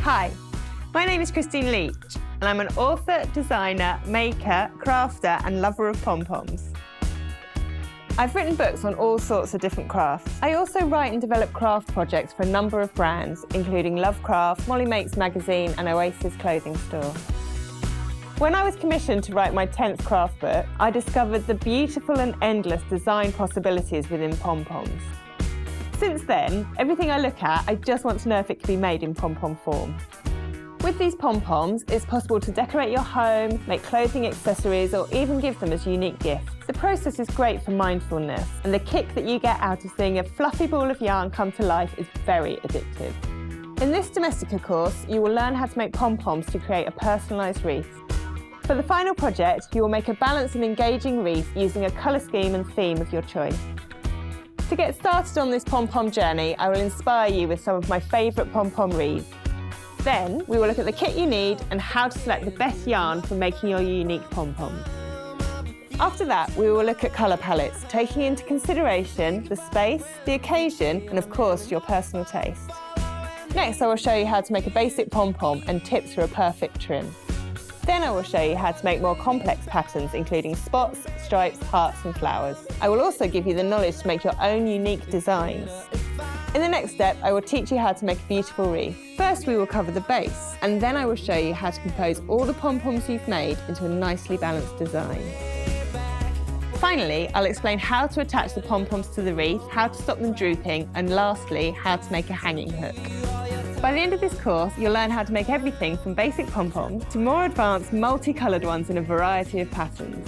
Hi, my name is Christine Leach, and I'm an author, designer, maker, crafter, and lover of pom-poms. I've written books on all sorts of different crafts. I also write and develop craft projects for a number of brands, including Lovecraft, Molly Makes Magazine, and Oasis Clothing Store. When I was commissioned to write my 10th craft book, I discovered the beautiful and endless design possibilities within pom-poms. Since then, everything I look at, I just want to know if it can be made in pom-pom form. With these pom-poms, it's possible to decorate your home, make clothing accessories, or even give them as unique gifts. The process is great for mindfulness, and the kick that you get out of seeing a fluffy ball of yarn come to life is very addictive. In this Domestika course, you will learn how to make pom-poms to create a personalised wreath. For the final project, you will make a balanced and engaging wreath using a colour scheme and theme of your choice. To get started on this pom-pom journey, I will inspire you with some of my favourite pom-pom wreaths. Then, we will look at the kit you need and how to select the best yarn for making your unique pom-poms. After that, we will look at colour palettes, taking into consideration the space, the occasion, and of course, your personal taste. Next, I will show you how to make a basic pom-pom and tips for a perfect trim. Then I will show you how to make more complex patterns, including spots, stripes, hearts, and flowers. I will also give you the knowledge to make your own unique designs. In the next step, I will teach you how to make a beautiful wreath. First, we will cover the base, and then I will show you how to compose all the pom-poms you've made into a nicely balanced design. Finally, I'll explain how to attach the pom-poms to the wreath, how to stop them drooping, and lastly, how to make a hanging hook. By the end of this course, you'll learn how to make everything from basic pom-poms to more advanced multicoloured ones in a variety of patterns.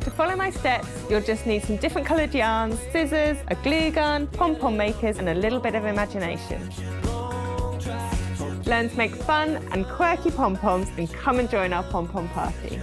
To follow my steps, you'll just need some different coloured yarns, scissors, a glue gun, pom-pom makers, and a little bit of imagination. Learn to make fun and quirky pom-poms and come and join our pom-pom party.